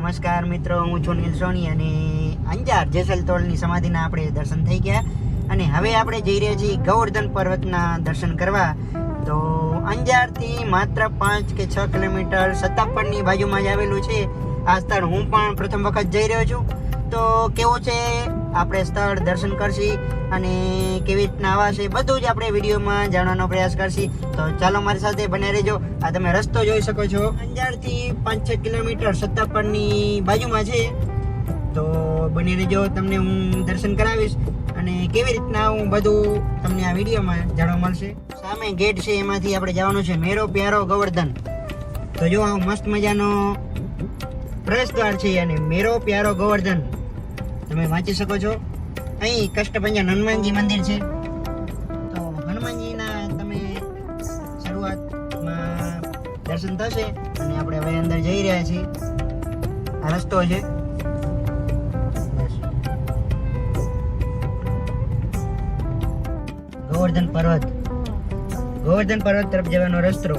નમસ્કાર મિત્રો, હું છું નીલ સોની અને અંજાર જેસલ તોળની સમાધિના આપણે દર્શન થઈ ગયા અને હવે આપણે જઈ રહ્યા છીએ ગોવર્ધન પર્વતના દર્શન કરવા. તો અંજારથી માત્ર 5 કે 6 કિલોમીટર સત્તાપરની બાજુમાં જ આવેલું છે આ સ્થળ. હું પણ પ્રથમ વખત જઈ રહ્યો છું. તો કેવું છે આપણે સ્થળ દર્શન કરશી અને કેવી રીતના આવા છે બધું જ આપણે વિડીયોમાં જાણવાનો પ્રયાસ કરશી. તો ચાલો મારી સાથે બને રહેજો. આ તમે રસ્તો જોઈ શકો છો, અંજારથી 5-6 કિલોમીટર સત્તાપરની બાજુમાં છે. તો બને રહેજો, તમને હું દર્શન કરાવીશ અને કેવી રીતના હું બધું તમને આ વિડીયોમાં જાણવા મળશે. સામે ગેટ છે, એમાંથી આપણે જવાનું છે મેરો પ્યારો ગોવર્ધન. તો જો આ મસ્ત મજાનો પ્રવેશ દ્વાર છે અને મેરો પ્યારો ગોવર્ધન તમે વાંચી શકો છો. અહીં કષ્ટભંજન હનુમાનજી મંદિર છે. તો હનુમાનજીના તમે શરૂઆતમાં દર્શન થશે અને આપણે હવે અંદર જઈ રહ્યા છીએ. આ રસ્તો છે. ગોવર્ધન પર્વત તરફ જવાનો રસ્તો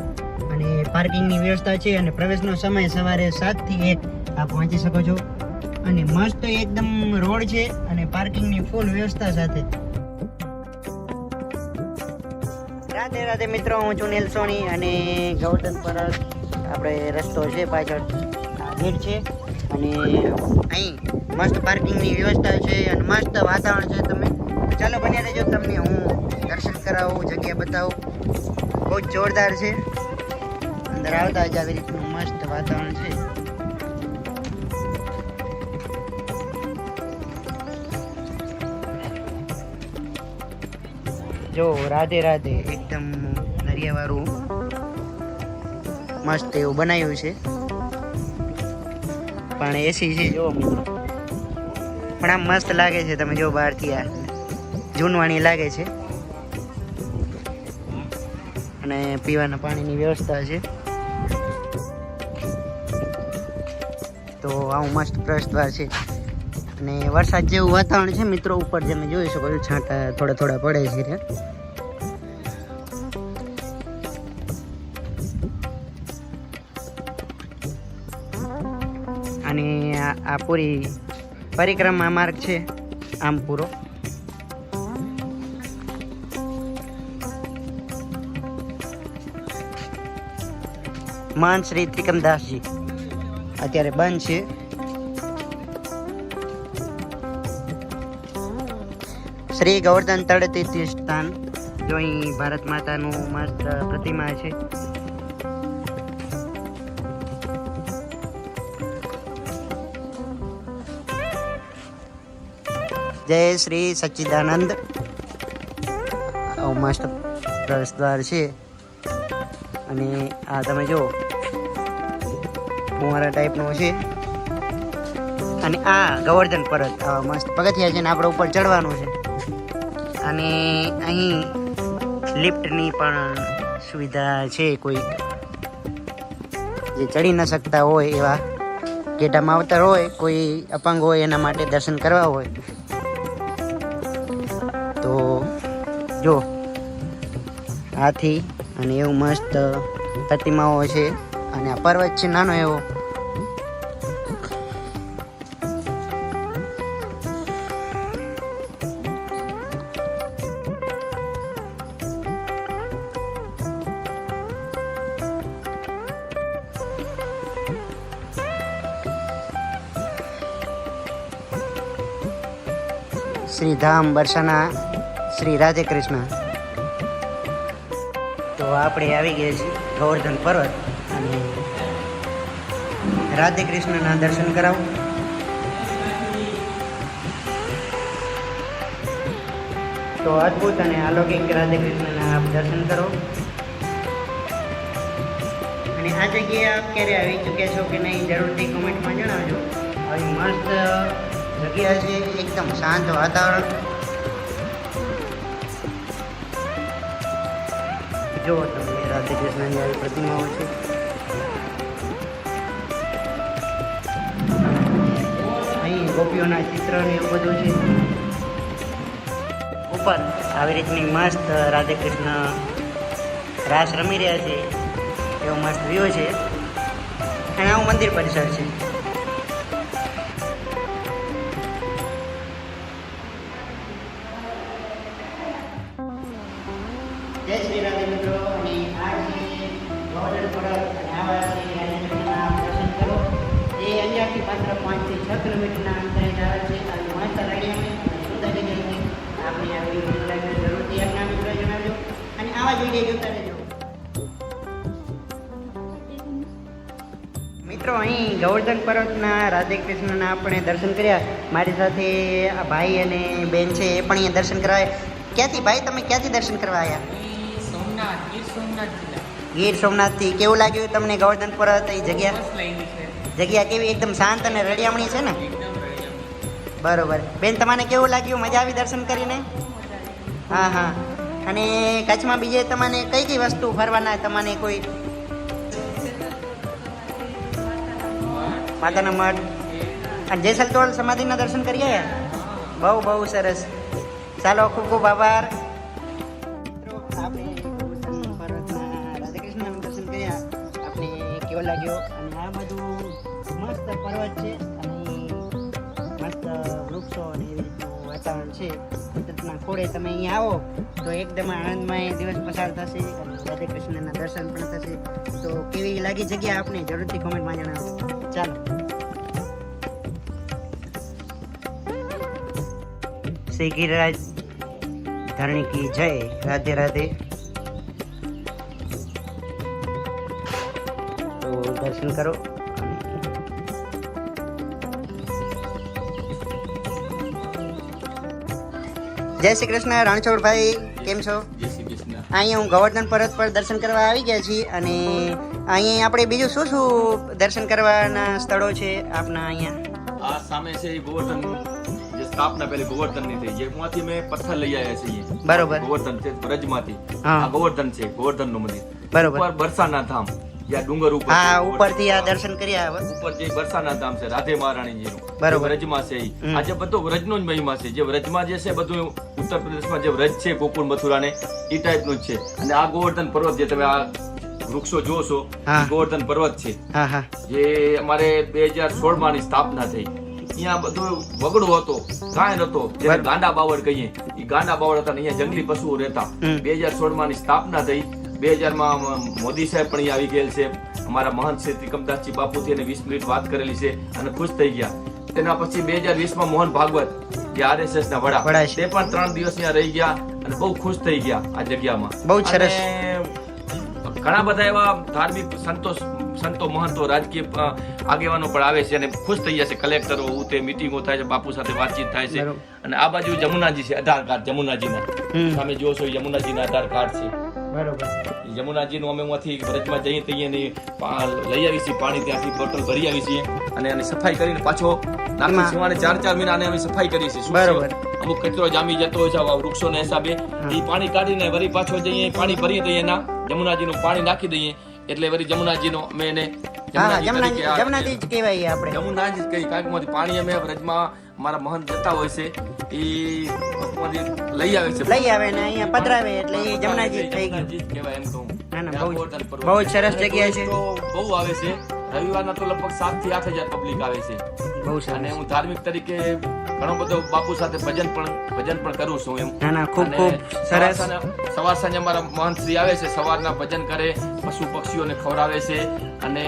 અને પાર્કિંગની વ્યવસ્થા છે અને પ્રવેશનો સમય સવારે 7 થી 1 આપ વાંચી શકો છો. અને મસ્ત એકદમ રોડ છે અને પાર્કિંગની ફૂલ વ્યવસ્થા સાથે. રાધે રાધે મિત્રો, હું છું નીલ સોની અને ગોવર્ધન પર્વત આપણે રસ્તો છે, પાછળ ગેટ છે અને અહીં મસ્ત પાર્કિંગની વ્યવસ્થા છે અને મસ્ત વાતાવરણ છે. તમે ચાલો બન્યા રહેજો, તમને હું દર્શન કરાવું, જગ્યા બતાવું. બહુ જ જોરદાર છે. અંદર આવતા જ આવી રીતનું મસ્ત વાતાવરણ છે. જો રાધે રાધે, એકદમ નરિયાવાળું મસ્ત એવું બનાવ્યું છે. પણ એસી છે જો મિત્રો, પણ આમ મસ્ત લાગે છે. તમે જો બહારથી આ જૂનવાણી લાગે છે અને પીવાના પાણીની વ્યવસ્થા છે. તો આવું મસ્ત પ્રવેશદ્વાર છે અને વરસાદ જેવું વાતાવરણ છે મિત્રો. ઉપર તમે જોઈ શકો છો, છાંટા થોડા થોડા પડે છે. અને આ પૂરી પરિક્રમા માર્ગ છે આમ પૂરો. મહાન શ્રી ત્રિકમદાસજી અત્યારે બંધ છે. શ્રી ગોવર્ધન તળ તીર્થ સ્થાન. જો અહીં ભારત માતાનું મસ્ત પ્રતિમા છે. જય શ્રી સચ્ચિદાનંદ. આવું મસ્ત પ્રવેશ દ્વાર છે અને આ તમે જો ફુવારા ટાઈપનું છે. અને આ ગોવર્ધન પર્વત આવા મસ્ત પગથિયા છે ને આપણે ઉપર ચડવાનું છે. અને અહીં લિફ્ટની પણ સુવિધા છે. કોઈ જે ચડી ન શકતા હોય એવા ગેટા માવતર હોય, કોઈ અપંગ હોય, એના માટે દર્શન કરવા હોય તો જો હાથી અને એવું મસ્ત પ્રતિમાઓ છે. અને આ પર્વત છે નાનો એવો. શ્રી ધામ બરસાના શ્રી રાધે કૃષ્ણ. તો આપણે આવી ગયા છીએ ગોવર્ધન પર્વત અને રાધે કૃષ્ણના દર્શન કરાવું. તો અદ્ભુત અને અલૌકિક રાધે કૃષ્ણના આપ દર્શન કરો. અને આ જગ્યાએ આપ ક્યારે આવી ચૂક્યા છો કે નહીં, જરૂરથી કોમેન્ટમાં જણાવજો. આવી મસ્ત જગ્યા છે, એકદમ શાંત વાતાવરણ. જો તમને રાધે કૃષ્ણની આવી પ્રતિમાઓ છે. અહીં ગોપીઓના ચિત્ર ને એવું બધું છે. ઉપર આવી રીતની મસ્ત રાધે કૃષ્ણ રાસ રમી રહ્યા છે એવો મસ્ત વ્યૂ છે. અને આવું મંદિર પરિસર છે. શ્રી રાધે મિત્રો. અને આ છે ગોવર્ધન પર્વત અને આવા શ્રી રાધેકૃષ્ણના દર્શન કરો. એ અંજારથી માત્ર 5 થી 6 કિલોમીટરના અંતરે જ આવે છે. અને મસ્ત રળિયામણી અને સુંદર જગ્યા છે. આપણે આ વિડીયો લાઈક જરૂરથી આપના મિત્રો જણાવજો અને આવા જ વિડીયો જોતા રહેજો. મિત્રો અહીં ગોવર્ધન પર્વતના રાધેકૃષ્ણના આપણે દર્શન કર્યા. મારી સાથે આ ભાઈ અને બેન છે એ પણ અહીંયા દર્શન કરાવે. ક્યાંથી ભાઈ, તમે ક્યાંથી દર્શન કરવા આવ્યા? સોમનાથ, ગીર સોમનાથ જિલ્લા. ગીર સોમનાથથી. કેવું લાગ્યું તમને ગોવર્ધન પર્વત? એ જગ્યા બસ લાઈની છે. જગ્યા કેવી? એકદમ શાંત અને રળિયામણી છે ને? એકદમ રળિયામણી. બરોબર. બેન, તમને કેવું લાગ્યું? મજા આવી દર્શન કરીને? હા હા. અને કચ્છમાં બીજે તમને કઈ કઈ વસ્તુ ફરવાના તમને કોઈ? માતાના મઠ અને જેસલ તોળ સમાધિના દર્શન કરી આવ્યા? બહુ બહુ સરસ. ચાલો, ખૂબ ખૂબ આભાર. આપણે રાધાકૃષ્ણના દર્શન કર્યા. આપણે કેવો લાગ્યો? અને આ બધું મસ્ત પર્વત છે અને મસ્ત વૃક્ષો અને એવી રીતનું વાતાવરણ છે. કુદરતના ખોળે તમે અહીંયા આવો તો એકદમ આનંદમય દિવસ પસાર થશે અને રાધાકૃષ્ણના દર્શન પણ થશે. તો કેવી લાગી જગ્યા આપણે જરૂરથી કોમેન્ટમાં જણાવજો. ચાલો. શ્રી ગિરિરાજ ધરણી કી જય. રાધે રાધે. તો દર્શન કરો. જય શ્રી કૃષ્ણ. રણછોડભાઈ કેમ છો? જય શ્રી કૃષ્ણ. અહીંયા હું ગોવર્ધન પર્વત પર દર્શન કરવા આવી ગયા છીએ. અને અહીંયા આપણે બીજું શું શું દર્શન કરવાના સ્થળો છે આપના અહીંયા? આ સામે છે એ ગોવર્ધન, જે સ્થાપના પહેલી ગોવર્ધન ની થઈ, જેમાંથી મેં પથ્થર લઈ આવ્યા છીએ. બરોબર. ગોવર્ધન છે બ્રજમાંથી. હા. આ ગોવર્ધન છે, ગોવર્ધન નું મંદિર. બરોબર. ઉપર બરસાના ધામ, જ્યાં ડુંગર ઉપર હા, છે, ઉપરથી આ દર્શન કર્યા. ઉપર જે બરસાના ધામ છે રાધે મહારાણીજીનું. બરોબર. વ્રજમાં છે ઈ. આ જે બધો વ્રજનો જ મહિમા છે. જે વ્રજમાં જે છે બધું ઉત્તર પ્રદેશમાં જે વ્રજ છે ગોકુળ મથુરાને એ ટાઈપનું જ છે. અને આ ગોવર્ધન પર્વત જે તમે આ વૃક્ષો જુઓ છો, હા. એ ગોવર્ધન પર્વત છે. હા હા. જે અમારે 2016 માં ની સ્થાપના થઈ. અહીંયા બધું વગડો હતો, કાંઈ નતો, જેને ગાંડા બાવળ કહીએ. એ ગાંડા બાવળ હતા ને અહીંયા જંગલી પશુઓ રહેતા. 2016 માં ની સ્થાપના થઈ. 2000 માં મોદી સાહેબ પણ અહીંયા આવી ગયેલ છે. અમારા મહંત શ્રી ત્રિકમદાસજી બાપુથી એને 20 મિનિટ વાત કરેલી છે અને ખુશ થઈ ગયા. તેના પછી 2020 માં મોહન ભાગવત, જે RSS ના વડા, વડા છે. તે પણ 3 દિવસ અહીંયા રહી ગયા અને બહુ ખુશ થઈ ગયા આ જગ્યામાં. બહુ જ સરસ. અને ઘણા બધા એવા ધાર્મિક સંતો મહંતો રાજકીય આગેવાનો પણ આવે છે અને ખુશ થઈ જશે. કલેક્ટરો ઉતે મીટિંગો થાય છે, બાપુ સાથે વાતચીત થાય છે. બરોબર. અને આ બાજુ જમુનાજી છે, આધાર કાર્ડ જમુનાજીના. સામે જુઓ છો યમુનાજીના આધાર કાર્ડ છે. બરોબર. યમુનાજીનું અમે ત્યાંથી વ્રજમાં જઈએ તો લઈ આવીએ છીએ પાણી, ત્યાંથી બોટલ ભરી આવી છીએ અને એની સફાઈ કરીને પાછો નાખી છીએ. અને 4 મહિના અમે સફાઈ કરી છે. બરોબર. અમુક કચરો જામી જતો હોય છે વૃક્ષોના હિસાબે, એ પાણી કાઢીને વળી પાછો જઈએ, પાણી ભરી દઈએ, એના જમુનાજીનું પાણી નાખી દઈએ. એટલે વળી જમુનાજીનો અમે એને જમનાજી જ કહેવાય આપણે. જમુનાજી જ કહી, કારણ કે પાણી અમે વ્રજમાં અમારા મહંત જતા હોય છે એ લઈ આવે છે, લઈ આવે ને અહીંયા પધરાવે એટલે એ જમનાજી થઈ ગયું. જમનાજી જ કહેવાય એમ કહું. ના ના, ત્યાં બહુ ગોવર્ધન પર્વત. બહુ જ સરસ જગ્યા છે. તો બહુ આવે છે. રવિવારના તો લગભગ 7 થી 8 હજાર પબ્લિક આવે છે. બહુ અને સરસ. હું ધાર્મિક તરીકે ઘણો બધો બાપુ સાથે ભજન પણ કરું છું એમ. ના ના, ખૂબ અને ખૂબ સરસ. સવાર સાંજે અમારા મહંત શ્રી આવે છે, સવારના ભજન કરે, પશુ પક્ષીઓને ખવડાવે છે અને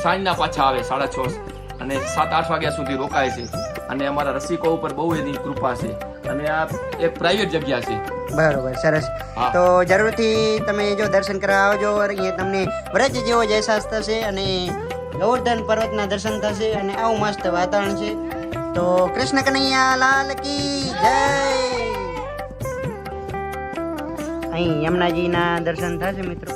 સાંજના પાછા આવે 6:30 અને 7-8 વાગ્યા સુધી રોકાય છે. અને અમારા રસિકો ઉપર બહુ એની કૃપા છે. અને આ એક પ્રાઇવેટ જગ્યા છે. બરોબર, સરસ. હા. તો જરૂરથી તમે જો દર્શન કરવા આવજો. અહીંયા તમને વ્રજ જેવો જ અહેસાસ થશે અને ગોવર્ધન પર્વતના દર્શન થશે અને આવું મસ્ત વાતાવરણ છે. તો કૃષ્ણ કનૈયા લાલ કી જય. અહીં યમુનાજીના દર્શન થશે મિત્રો.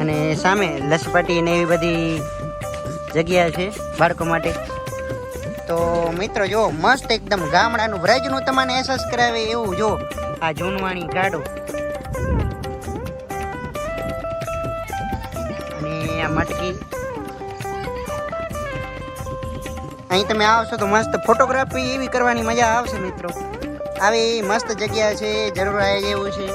અને સામે લસપટી ને એવી બધી જગ્યા છે બાળકો માટે. તો મિત્રો જો મસ્ત એકદમ ગામડાનું વ્રજનું તમને અહેસાસ કરાવે એવું જો આ જૂનવાણી કાઢો. અને આ મટકી અહીં તમે આવશો તો મસ્ત ફોટોગ્રાફી એવી કરવાની મજા આવશે મિત્રો. આવી મસ્ત જગ્યા છે, જરૂર આવી જેવું છે.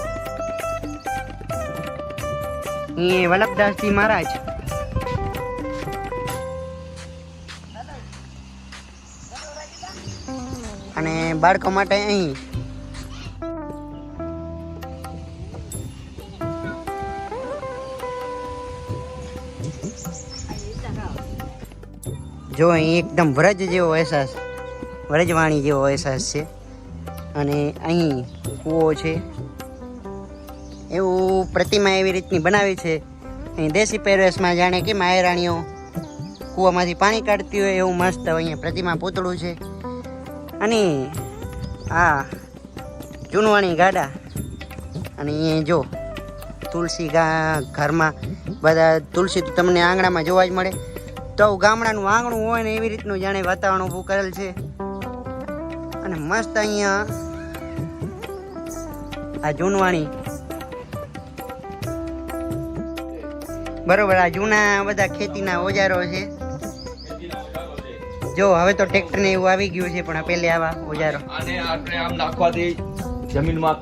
અહીં વલ્લભદાસજી મહારાજ અને બાળકો માટે અહીં જો અહીં એકદમ વ્રજ જેવો અહેસાસ, વ્રજવાણી જેવો અહેસાસ છે. અને અહીં કૂવો છે, એવું પ્રતિમા એવી રીતની બનાવી છે. અહીં દેશી પહેરવેશમાં જાણે કે માયરાણીઓ કૂવામાંથી પાણી કાઢતી હોય એવું મસ્ત અહીંયા પ્રતિમા પૂતળું છે. અને આ જૂનવાણી ગાડા, અને અહીંયા જો તુલસી ઘરમાં બધા તુલસી તો તમને આંગણામાં જોવા જ મળે. તો ગામડાનું આંગણું હોય ને એવી રીતનું જાણે વાતાવરણ ઊભું કરેલ છે. અને મસ્ત અહીંયા આ જૂનવાણી બરોબર. આ જૂના બધા ખેતીના ઓજારો છે. જો હવે તો ટ્રેક્ટર ને એવું આવી ગયું છે, પણ પહેલે આવા ઓજારો આને આપણે આમ નાખવાથી જમીનમાં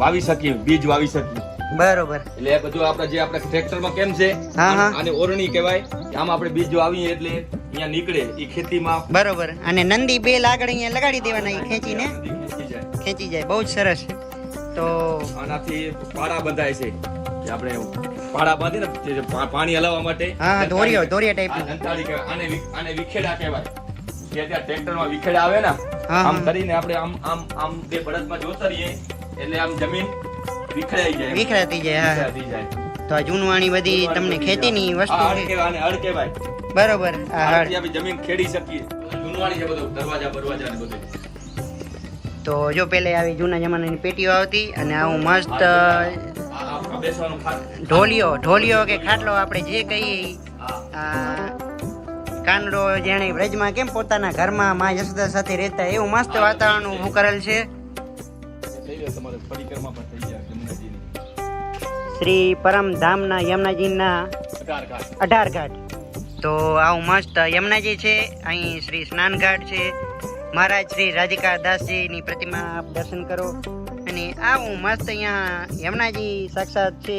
વાવી શકીએ, બીજ વાવી શકીએ. બરોબર. એટલે એ બધું આપણે જે આપણે ટ્રેક્ટરમાં કેમ છે, હા. આને ઓરણી કહેવાય. આમ આપણે બીજ વાવીએ એટલે અહીંયા નીકળે એ ખેતીમાં. બરોબર. અને નંદી બેલ આગળ અહીંયા લગાડી દેવાના, એ ખેંચીને ખેંચી જાય. બહુ જ સરસ. તો આનાથી પાડા બંધાય છે કે આપણે પાડા બાંધીને પાણી હલાવવા માટે. હા, દોરિયા ટાઈપ. આને વિખેડા કહેવાય. જે ત્યાં ટ્રેક્ટરમાં વિખેડા આવે ને, આમ કરીને આપણે આમ બે બળદમાં જોતા રહીએ એટલે આમ જમીન વિખરાતી જાય. તો આ જૂનવાણી બધી તમને ખેતીની વસ્તુ છે. હળ કહેવાય. બરોબર. આ હળ આપણે જમીન ખેડી શકીએ. જૂનવાણી છે બધું, દરવાજા ને બધું. તો જો પેલે આવી જૂના જમાનાની પેટીઓ આવતી, અને આવું મસ્ત ઢોલિયો કે ખાટલો આપણે જે કહીએ, કાનડો જેણે વ્રજમાં કેમ પોતાના ઘરમાં મા યશોદા સાથે રહેતા એવું મસ્ત વાતાવરણ ઊભું કરેલ છે. શ્રી પરમધામના યમુનાજીના 18 ઘાટ. તો આવું મસ્ત યમુનાજી છે. અહીં શ્રી સ્નાન ઘાટ છે. મહારાજ શ્રી રાધિકા દાસજીની પ્રતિમા આપ દર્શન કરો. અને આવું મસ્ત અહીંયા યમુનાજી સાક્ષાત છે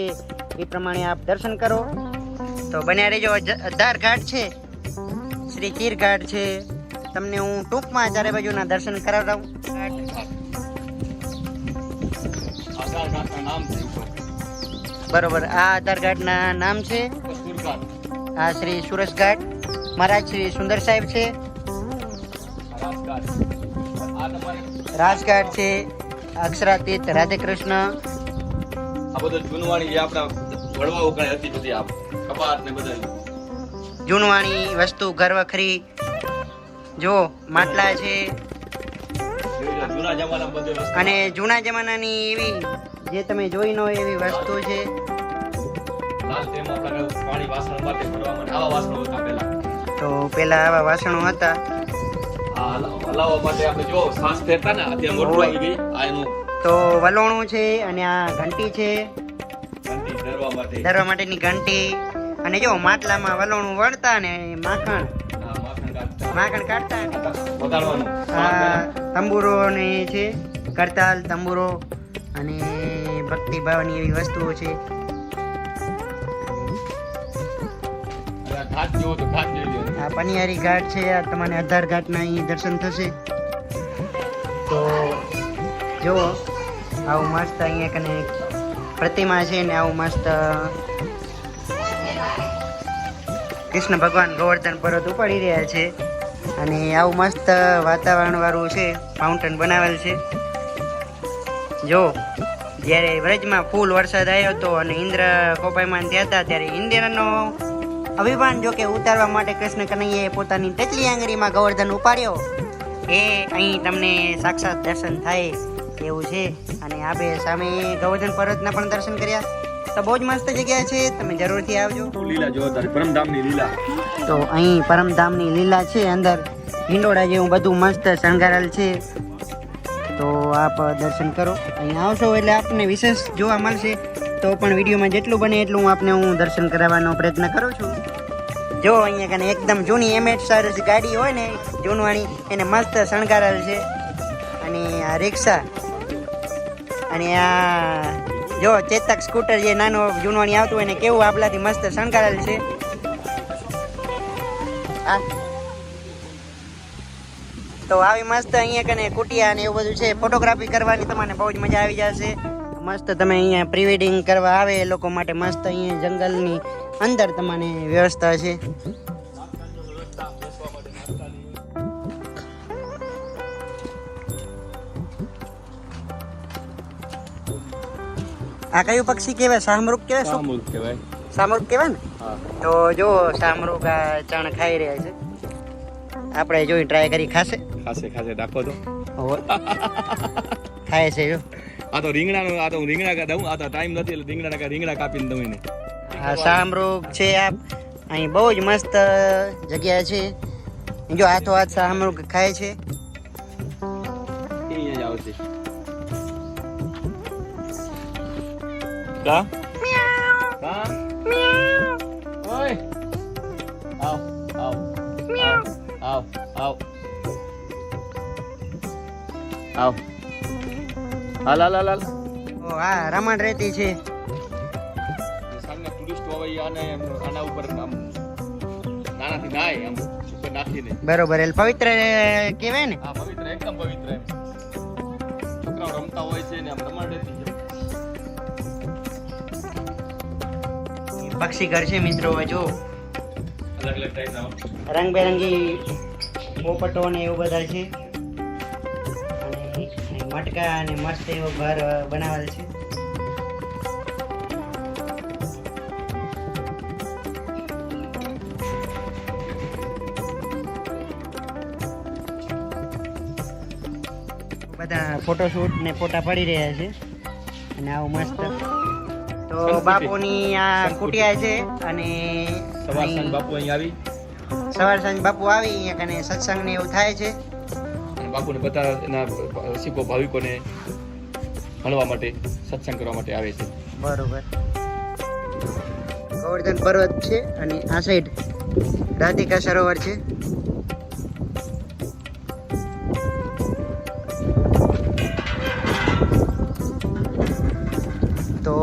એ પ્રમાણે આપ દર્શન કરો. તો બન્યા રહેજો. 18 ઘાટ છે, શ્રી ચીર ઘાટ છે. તમને હું ટૂંકમાં ચારે બાજુના દર્શન કરાવડાવું. બરોબર. આ 18 ઘાટના નામ છે. આ શ્રી સુરસ ઘાટ, મહારાજ શ્રી સુંદર સાહેબ છે. રાજઘાટ છે, અક્ષરાતીત રાધે કૃષ્ણ. આ બધું જૂનવાણી જે આપણા વડવાઓ કાંઈ હતી બધી, આ કપાટ ને બધા જૂનવાણી વસ્તુ ઘરવખરી જો માટલા છે. જૂના જમાના બધે વસ્તુ. અને જૂના જમાનાની એવી જે તમે જોઈ ન હોય એવી વસ્તુ છે. લાલ તેમાં આપણે પાણી વાસણ માટે ભરવા માટે આવા વાસણો હતા પહેલા. તો પેલા આવા વાસણો હતા. હલાવવા માટે આપણે જો સાસ ફેરતા ને, અત્યારે મોટું આવી ગઈ. આ એનું તો વલોણું છે, અને આ ઘંટી છે, ઘંટી ધરવા માટેની ઘંટી. અને જો માટલામાં વલોણું વળતા ને માખણ કાઢતા. તંબુરો ને છે, કરતાલ, તંબુરો અને ભક્તિ ભાવની એવી વસ્તુઓ છે. આ પનિયારી ઘાટ છે. આ તમને 18 ઘાટના અહીં દર્શન થશે. તો જો આવું મસ્ત અહીંયા કને પ્રતિમા છે, ને આવું મસ્ત કૃષ્ણ ભગવાન ગોવર્ધન પર્વત ઉપાડી રહ્યા છે. અને આવું મસ્ત વાતાવરણ વાળું છે, ફાઉન્ટેન બનાવેલ છે. જો જ્યારે વ્રજમાં ફૂલ વરસાદ આવ્યો હતો અને ઇન્દ્ર કોપાયમાન થયા હતા, ત્યારે ઇન્દ્રનો અભિમાન જો કે ઉતારવા માટે કૃષ્ણ કનૈયાએ પોતાની ટચલી આંગળીમાં ગોવર્ધન ઉપાડ્યો. એ અહીં તમને સાક્ષાત દર્શન થાય એવું છે. અને આપણે સામે ગોવર્ધન પર્વતના પણ દર્શન કર્યા. તો બહુ જ મસ્ત જગ્યા છે, તમે જરૂરથી આવજો. લીલા જો પરમધામની લીલા. તો અહીં પરમધામની લીલા છે. અંદર હિંડોળા જેવું બધું મસ્ત શણગારેલ છે. તો આપ દર્શન કરો. અહીં આવશો એટલે આપને વિશેષ જોવા મળશે. તો પણ વિડીયોમાં જેટલું બને એટલું આપને હું દર્શન કરાવવાનો પ્રયત્ન કરું છું. જો અહીંયા કને એકદમ જૂની એમએચ સર્વિસ ગાડી હોય ને જૂનવાણી, એને મસ્ત શણગારેલ છે. અને આ રિક્ષા, અને આ જો ચેતક સ્કૂટર જે નાનો જૂનવાણી આવતું હોય ને કેવું આપલાથી મસ્ત શણગારેલ છે. તો આવી મસ્ત અહીંયા કને કુટિયા ને એવું બધું છે, ફોટોગ્રાફી કરવાની તમને બહુ જ મજા આવી જશે. મસ્ત તમે અહીંયા પ્રી વેડિંગ કરવા આવે એ લોકો માટે મસ્ત અહીંયા જંગલની અંદર તમને વ્યવસ્થા છે. આ કયું પક્ષી કહેવાય? શાહમૃગ કહેવાય? શાહમૃગ કહેવાય. શાહમૃગ કહેવાય ને? હા. તો જો શાહમૃગ આ ચણ ખાઈ રહ્યા છે. આપણે જોઈ ટ્રાય કરી ખાશે. ખાસે રાખો તો ખાય છે જો. આ તો રીંગણાનું, આ તો હું રીંગણા દઉં, આ તો ટાઈમ નથી એટલે રીંગણા કાપીને દઉં એને. આ શાહમૃગ છે. આ અહીં બહુ જ મસ્ત જગ્યા છે. જો હાથો હાથ શાહમૃગ ખાય છે. અહીંયા જ આવશે. કા કા ઓય આવ આવ આવ આવ આવ હાલ હાલ હાલ. ઓ આ રમણ રહેતી છે. સામે ટુરિસ્ટો આવે આને આના ઉપર આમ નાનાથી નાય આમ ઉપર નાખીને. બરોબર, એટલે પવિત્ર કહેવાય ને? હા, પવિત્ર, એકદમ પવિત્ર. એમ છોકરાઓ રમતા હોય છે ને આમ રમણ રહેતી છે. પક્ષી ઘર છે મિત્રો. જો અલગ અલગ ટાઈપના રંગબેરંગી પોપટો ને એવું બધા છે. અને અહીં મટકા અને મસ્ત એવો ઘર બનાવેલ છે. બધા ફોટોશૂટ ને ફોટા પડી રહ્યા છે. અને આવું મસ્ત તો બાપુની આ કુટિયા છે. અને સવાર સાંજ બાપુ અહીં આવી સવાર સાંજ બાપુ આવી અહીંયા કને સત્સંગ ને એવું થાય છે. અને બાપુને બધા એના શીખો ભાવિકોને ભણવા માટે, સત્સંગ કરવા માટે આવે છે. બરોબર. ગોવર્ધન પર્વત છે અને આ સાઈડ રાધિકા સરોવર છે. તો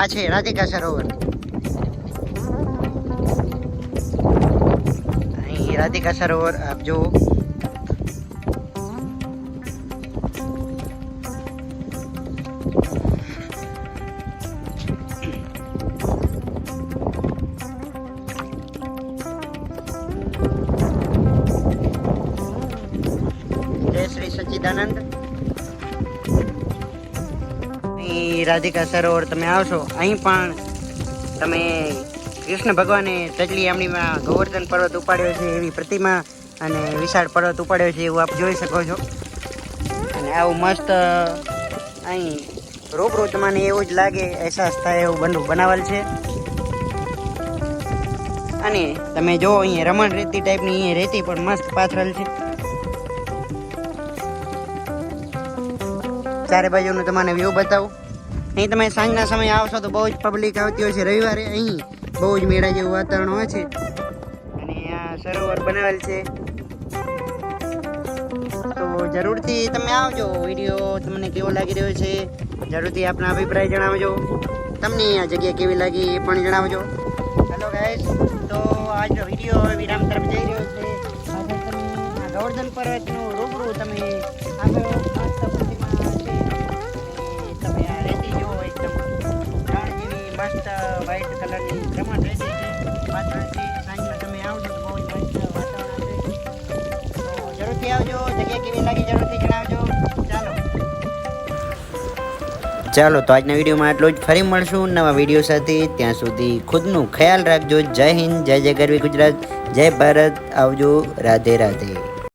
આ છે રાધિકા સરોવર. અહીં રાધિકા સરોવર આપ જુઓ. જય શ્રી સચ્ચિદાનંદ. અહીં રાધિકા સરોવર તમે આવશો, અહીં પણ તમે કૃષ્ણ ભગવાને ટચલી આમણીમાં ગોવર્ધન પર્વત ઉપાડ્યો છે એવી પ્રતિમા અને વિશાળ પર્વત ઉપાડ્યો છે એવું આપ જોઈ શકો છો. અને આવું મસ્ત અહીં રૂબરૂ તમને એવું જ લાગે, અહેસાસ થાય એવું બંધુ બનાવેલ છે. અને તમે જો અહીંયા રમણ રેતી ટાઈપની અહીંયા રેતી પણ મસ્ત પાથરેલ છે. ચારે બાજુનું તમને વ્યૂ બતાવું. અહીં તમે સાંજના સમયે આવશો તો બહુ જ પબ્લિક આવતી હોય છે. રવિવારે અહીં બહુ જ મેળા જેવું વાતાવરણ હોય છે. અને આ સરોવર બનાવેલ છે. તો જરૂરથી તમે આવજો. વિડીયો તમને કેવો લાગી રહ્યો છે જરૂરથી આપના અભિપ્રાય જણાવજો. તમને આ જગ્યા કેવી લાગી એ પણ જણાવજો. હેલો ગાઈસ, તો આજનો વિડીયો વિરામ તરફ જઈ રહ્યો છે. આજે તમે આ ગોવર્ધન પર્વતનું રૂબરૂ તમે આગળ મસ્ત પ્રતિમા છે. તમે આ રેતી જુઓ, એકદમ રણ જેવી મસ્ત વ્હાઈટ કલરની રમણ રેતી છે. પાછળથી સાંજમાં તમે આવજો તો બહુ જ મસ્ત વાતાવરણ છે. તો જરૂરથી આવજો. જગ્યા કેવી લાગી જરૂરથી જણાવજો. ચાલો તો આજના વિડીયોમાં આટલું જ. ફરી મળશું નવા વિડીયો સાથે. ત્યાં સુધી ખુદનું ખ્યાલ રાખજો. જય હિન્દ, જય જય ગરવી ગુજરાત, જય ભારત. આવજો. રાધે રાધે.